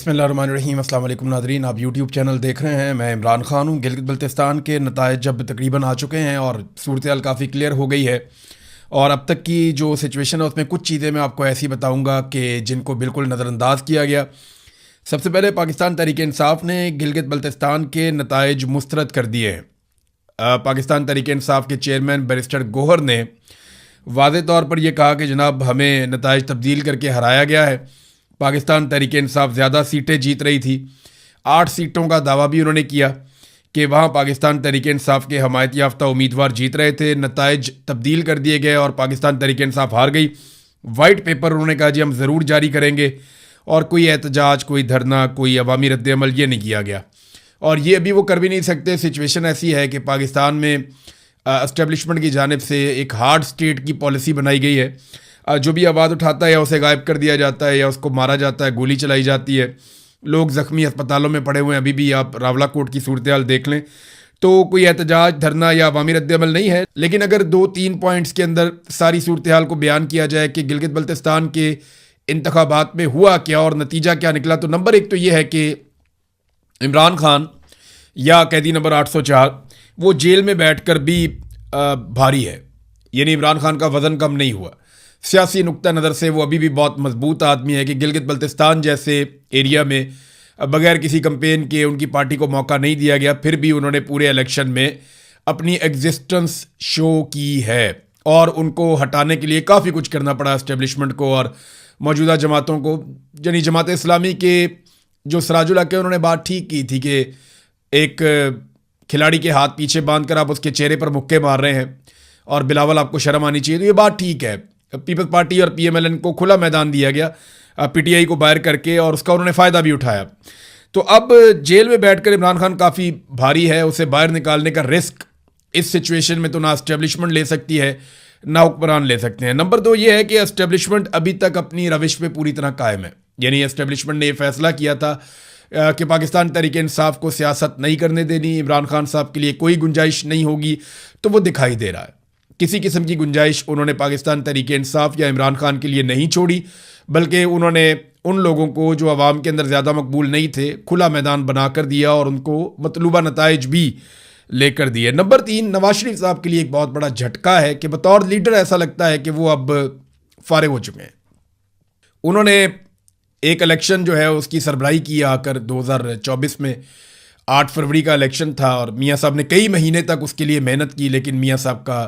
बिस्मिल्लाहिर्रहमानिर्रहीम। अस्सलाम वालेकुम नादरीन, आप यूट्यूब चैनल देख रहे हैं। मैं इमरान खान हूँ। गिलगित बल्तिस्तान के नताइज जब तकरीबन आ चुके हैं और सूरत हाल काफ़ी क्लियर हो गई है, और अब तक की जो सिचुएशन है उसमें कुछ चीज़ें मैं आपको ऐसी बताऊँगा कि जिनको बिल्कुल नज़रअंदाज किया गया। सबसे पहले पाकिस्तान तहरीक इंसाफ ने गिलगित बल्तिस्तान के नताइज मुस्तरद कर दिए हैं। पाकिस्तान तहरीक इंसाफ के चेयरमैन बैरिस्टर गोहर ने वाज़े तौर पर यह कहा कि जनाब हमें नताइज तब्दील करके हराया गया है। पाकिस्तान तहरीक इंसाफ ज़्यादा सीटें जीत रही थी। 8 सीटों का दावा भी उन्होंने किया कि वहाँ पाकिस्तान तहरीक इंसाफ के हमायत याफ्ता उम्मीदवार जीत रहे थे। नताइज तब्दील कर दिए गए और पाकिस्तान तहरीक इंसाफ हार गई। वाइट पेपर उन्होंने कहा जी हम ज़रूर जारी करेंगे, और कोई एहतजाज, कोई धरना, कोई अवामी रद्द-ए-अमल ये नहीं किया गया, और ये अभी वो कर भी नहीं सकते। सिचुएशन ऐसी है कि पाकिस्तान में एस्टेब्लिशमेंट की जानिब से एक हार्ड स्टेट की पॉलिसी बनाई गई है। जो भी आवाज़ उठाता है या उसे गायब कर दिया जाता है या उसको मारा जाता है, गोली चलाई जाती है। लोग ज़ख्मी अस्पतालों में पड़े हुए हैं। अभी भी आप रावला कोट की सूरत हाल देख लें तो कोई एहतजाज, धरना या अवामी रद्द-ए-अमल नहीं है। लेकिन अगर 2-3 पॉइंट्स के अंदर सारी सूरत हाल को बयान किया जाए कि गिलगित बल्तिस्तान के इंतखाबात में हुआ क्या और नतीजा क्या निकला, तो नंबर 1 तो ये है कि इमरान खान या कैदी नंबर 804 वो जेल में बैठकर भी भारी है, यानी इमरान खान का वज़न कम नहीं हुआ। सियासी नुक्ता नज़र से वो अभी भी बहुत मजबूत आदमी है कि गिलगित बल्तिस्तान जैसे एरिया में बगैर किसी कंपेन के उनकी पार्टी को मौका नहीं दिया गया, फिर भी उन्होंने पूरे इलेक्शन में अपनी एग्जिस्टेंस शो की है, और उनको हटाने के लिए काफ़ी कुछ करना पड़ा एस्टेब्लिशमेंट को और मौजूदा जमातों को। यानी जमात इस्लामी के जो सराजुल हक है उन्होंने बात ठीक की थी कि एक खिलाड़ी के हाथ पीछे बांध कर आप उसके चेहरे पर मुक्के मार रहे हैं और बिलावल आपको शर्म आनी चाहिए। तो ये बात ठीक है। पीपल्स पार्टी और पीएमएलएन को खुला मैदान दिया गया पीटीआई को बाहर करके, और उसका उन्होंने फ़ायदा भी उठाया। तो अब जेल में बैठकर इमरान खान काफ़ी भारी है। उसे बाहर निकालने का रिस्क इस सिचुएशन में तो ना एस्टेब्लिशमेंट ले सकती है ना हुक्मरान ले सकते हैं। नंबर 2 ये है कि एस्टेब्लिशमेंट अभी तक अपनी रविश पे पूरी तरह कायम है। यानी एस्टेब्लिशमेंट ने यह फैसला किया था कि पाकिस्तान तहरीक इंसाफ को सियासत नहीं करने देनी, इमरान खान साहब के लिए कोई गुंजाइश नहीं होगी, तो वो दिखाई दे रहा है। किसी किस्म की गुंजाइश उन्होंने पाकिस्तान तहरीक इंसाफ या इमरान खान के लिए नहीं छोड़ी, बल्कि उन्होंने उन लोगों को जो अवाम के अंदर ज़्यादा मकबूल नहीं थे खुला मैदान बना कर दिया और उनको मतलूबा नताइज भी लेकर दिए। नंबर 3, नवाज शरीफ साहब के लिए एक बहुत बड़ा झटका है कि बतौर लीडर ऐसा लगता है कि वो अब फारिग हो चुके हैं। उन्होंने एक इलेक्शन जो है उसकी सरबराही की आकर 2024 में 8 फरवरी का इलेक्शन था, और मियाँ साहब ने कई महीने तक उसके लिए मेहनत की, लेकिन मियाँ साहब का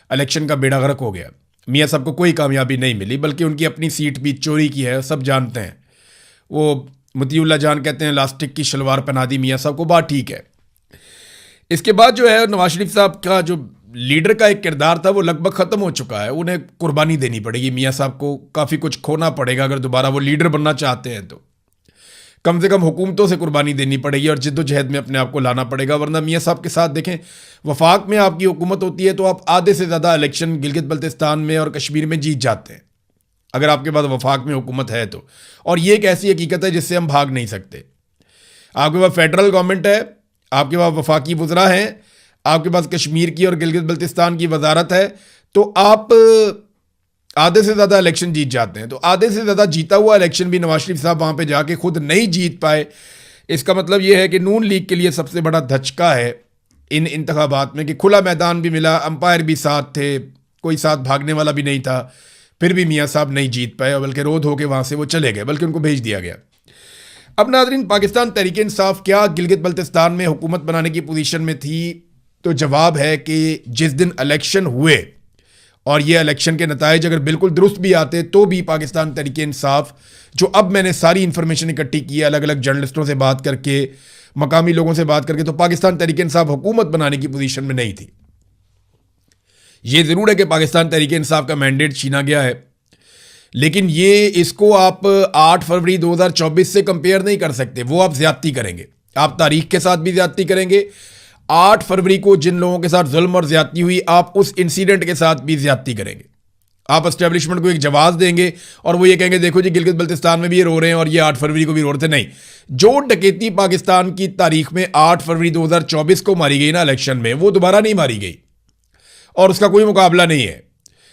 इलेक्शन का बेड़ा गर्क हो गया। मियाँ साहब को कोई कामयाबी नहीं मिली, बल्कि उनकी अपनी सीट भी चोरी की है, सब जानते हैं। वो मतीउल्लाह जान कहते हैं इलास्टिक की शलवार पहना दी मियाँ साहब को, बात ठीक है। इसके बाद जो है नवाज शरीफ साहब का जो लीडर का एक किरदार था वो लगभग ख़त्म हो चुका है। उन्हें कुर्बानी देनी पड़ेगी, मियाँ साहब को काफ़ी कुछ खोना पड़ेगा अगर दोबारा वो लीडर बनना चाहते हैं। तो कम से कम हुकूमतों से कुर्बानी देनी पड़ेगी और जिद्दोजहद में अपने आप को लाना पड़ेगा, वरना मियाँ साहब के साथ देखें वफाक में आपकी हुकूमत होती है तो आप आधे से ज़्यादा इलेक्शन गिलगित बल्तिस्तान में और कश्मीर में जीत जाते हैं अगर आपके पास वफाक में हुकूमत है तो। और ये एक ऐसी हकीकत है जिससे हम भाग नहीं सकते। आपके पास फेडरल गवर्नमेंट है, आपके पास वफाकी वज़रा हैं, आपके पास कश्मीर की और गिलगित बल्तिस्तान की वजारत है, तो आप आधे से ज़्यादा इलेक्शन जीत जाते हैं। तो आधे से ज़्यादा जीता हुआ इलेक्शन भी नवाज शरीफ साहब वहाँ पे जाके खुद नहीं जीत पाए। इसका मतलब ये है कि नून लीग के लिए सबसे बड़ा धचका है इन इंतखाबात में कि खुला मैदान भी मिला, अंपायर भी साथ थे, कोई साथ भागने वाला भी नहीं था, फिर भी मियाँ साहब नहीं जीत पाए, बल्कि रोध होकर वहाँ से वो चले गए, बल्कि उनको भेज दिया गया। अब नाज़रीन, पाकिस्तान तहरीक इंसाफ क्या गिलगित बल्तिस्तान में हुकूमत बनाने की पोजीशन में थी? तो जवाब है कि जिस दिन इलेक्शन हुए और ये इलेक्शन के नताइज अगर बिल्कुल दुरुस्त भी आते तो भी पाकिस्तान तहरीक इंसाफ, जो अब मैंने सारी इन्फॉर्मेशन इकट्ठी की है अलग अलग जर्नलिस्टों से बात करके, मकामी लोगों से बात करके, तो पाकिस्तान तहरीक इंसाफ हुकूमत बनाने की पोजीशन में नहीं थी। ये ज़रूर है कि पाकिस्तान तहरीक इंसाफ का मैंडेट छीना गया है, लेकिन ये इसको आप 8 फरवरी 2024 से कंपेयर नहीं कर सकते। वो आप ज्यादती करेंगे, आप तारीख के साथ भी ज्यादती करेंगे। 8 फरवरी को जिन लोगों के साथ जुल्म और ज्यादती हुई, आप उस इंसिडेंट के साथ भी ज्यादती करेंगे। आप एस्टेब्लिशमेंट को एक जवाब देंगे और वो ये कहेंगे देखो जी गिलगित बल्तिस्तान में भी ये रो रहे हैं और ये 8 फरवरी को भी रो रहे थे। नहीं, जो डकैती पाकिस्तान की तारीख में 8 फरवरी 2024 को मारी गई ना इलेक्शन में, वो दोबारा नहीं मारी गई और उसका कोई मुकाबला नहीं है।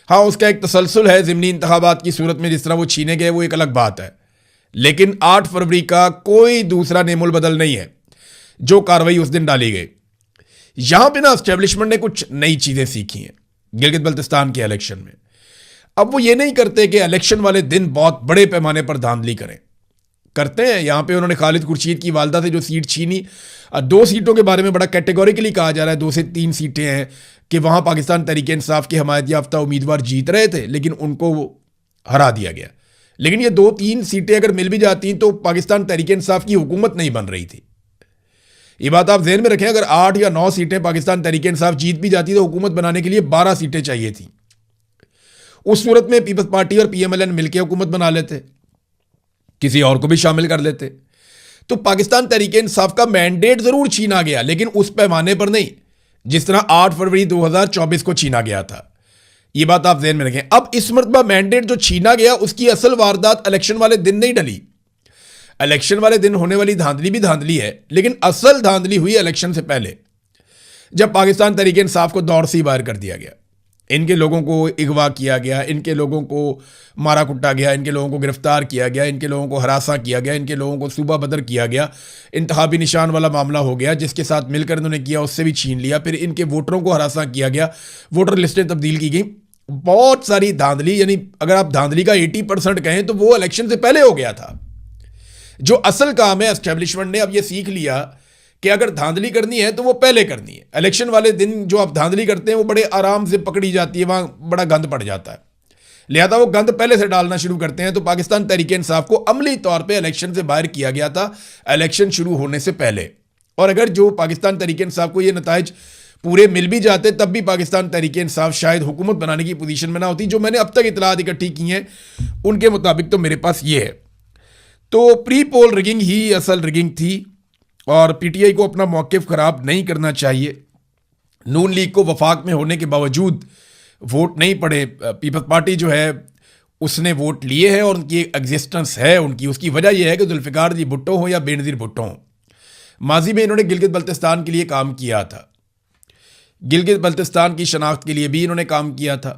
हाँ, उसका एक तसलसल है ज़िमनी इंतखाबात की सूरत में, जिस तरह वो छीने गए वो एक अलग बात है, लेकिन 8 फरवरी का कोई दूसरा नेमुल बदल नहीं है जो कार्रवाई उस दिन डाली गई। यहां पे ना एस्टेब्लिशमेंट ने कुछ नई चीजें सीखी हैं गिलगित बल्तिस्तान के इलेक्शन में। अब वो ये नहीं करते कि इलेक्शन वाले दिन बहुत बड़े पैमाने पर धांधली करें, करते हैं। यहां पे उन्होंने खालिद खुर्शीद की वालदा से जो सीट छीनी, 2 सीटों के बारे में बड़ा कैटेगोरिकली कहा जा रहा है, 2 से 3 सीटें हैं कि वहां पाकिस्तान तहरीक इंसाफ के हमायत याफ्ता उम्मीदवार जीत रहे थे लेकिन उनको हरा दिया गया। लेकिन ये 2-3 सीटें अगर मिल भी जाती तो पाकिस्तान तहरीक इंसाफ की हुकूमत नहीं बन रही थी। ये बात आप ज़हन में रखें, अगर 8 या 9 सीटें पाकिस्तान तहरीक इंसाफ जीत भी जाती तो हुकूमत बनाने के लिए 12 सीटें चाहिए थी। उस सूरत में पीपल्स पार्टी और PMLN मिलकर हुकूमत बना लेते, किसी और को भी शामिल कर लेते। तो पाकिस्तान तहरीक इंसाफ का मैंडेट जरूर छीना गया लेकिन उस पैमाने पर नहीं जिस तरह 8 फरवरी 2024 को छीना गया था। यह बात आप ज़हन में रखें। अब इस मरतबा मैंडेट जो छीना गया उसकी असल वारदात इलेक्शन वाले दिन नहीं डली। इलेक्शन वाले दिन होने वाली धांधली भी धांधली है लेकिन असल धांधली हुई इलेक्शन से पहले, जब पाकिस्तान तहरीक इंसाफ को दौर से बाहर कर दिया गया। इनके लोगों को अगवा किया गया, इनके लोगों को मारा कुटा गया, इनके लोगों को गिरफ्तार किया गया, इनके लोगों को हरासा किया गया, इनके लोगों को सूबा बदर किया गया, इंतखाबी निशान वाला मामला हो गया, जिसके साथ मिलकर इन्होंने किया उससे भी छीन लिया, फिर इनके वोटरों को हरासा किया गया, वोटर लिस्टें तब्दील की गई, बहुत सारी धांधली। यानी अगर आप धांधली का 80% कहें तो वो इलेक्शन से पहले हो गया था। जो असल काम है एस्टेब्लिशमेंट ने अब ये सीख लिया कि अगर धांधली करनी है तो वो पहले करनी है। इलेक्शन वाले दिन जो आप धांधली करते हैं वो बड़े आराम से पकड़ी जाती है, वहां बड़ा गंद पड़ जाता है, लिहाजा वो गंद पहले से डालना शुरू करते हैं। तो पाकिस्तान तहरीक इंसाफ को अमली तौर पे इलेक्शन से बाहर किया गया था इलेक्शन शुरू होने से पहले। और अगर जो पाकिस्तान तहरीक इंसाफ को ये नताइज पूरे मिल भी जाते तब भी पाकिस्तान तहरीक इंसाफ शायद हुकूमत बनाने की पोजीशन में ना होती। जो मैंने अब तक इतलात इकट्ठी की हैं उनके मुताबिक तो मेरे पास ये है। तो प्री पोल रिगिंग ही असल रिगिंग थी और PTI को अपना मौक़िफ़ ख़राब नहीं करना चाहिए। नून लीग को वफाक में होने के बावजूद वोट नहीं पड़े। पीपल्स पार्टी जो है उसने वोट लिए हैं और उनकी एग्जिस्टेंस है उनकी। उसकी वजह यह है कि जुल्फ़िकार जी भुट्टो हो या बेनज़ीर भुट्टो हो, माजी में इन्होंने गिलगित बल्तिस्तान के लिए काम किया था, गिलगित बल्तिस्तान की शनाख्त के लिए भी इन्होंने काम किया था।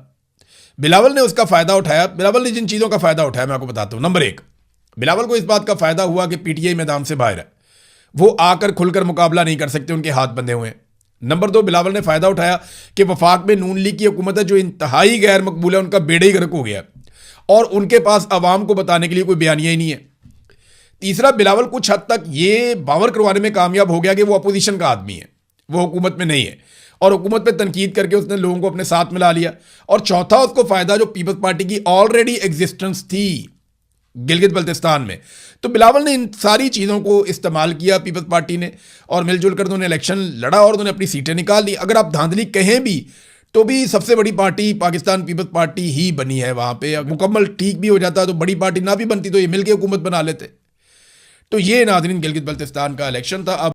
बिलावल ने उसका फ़ायदा उठाया। बिलावल ने जिन चीज़ों का फ़ायदा उठाया मैं आपको बताता हूँ। नंबर 1, बिलावल को इस बात का फ़ायदा हुआ कि PTI मैदान से बाहर है, वो आकर खुलकर मुकाबला नहीं कर सकते, उनके हाथ बंधे हुए हैं। नंबर 2, बिलावल ने फ़ायदा उठाया कि वफाक में नून लीग की हुकूमत है जो इंतहाई गैर मकबूल है, उनका बेड़ा ही गर्क हो गया और उनके पास अवाम को बताने के लिए कोई बयानिया ही नहीं है। तीसरा, बिलावल कुछ हद तक ये बावर करवाने में कामयाब हो गया कि वो अपोजिशन का आदमी है, वो हुकूमत में नहीं है और हुकूमत पे तनकीद करके उसने लोगों को अपने साथ मिला लिया। और चौथा, उसको फ़ायदा जो पीपल्स पार्टी की ऑलरेडी एग्जिस्टेंस थी गिलगित बल्तिस्तान में। तो बिलावल ने इन सारी चीज़ों को इस्तेमाल किया पीपल्स पार्टी ने और मिलजुल कर उन्होंने इलेक्शन लड़ा और उन्होंने अपनी सीटें निकाल ली। अगर आप धांधली कहें भी तो भी सबसे बड़ी पार्टी पाकिस्तान पीपल्स पार्टी ही बनी है। वहाँ पे मुकम्मल ठीक भी हो जाता तो बड़ी पार्टी ना भी बनती तो ये मिलकर हुकूमत बना लेते। तो ये नाज़रीन गिलगित बल्तिस्तान का इलेक्शन था। अब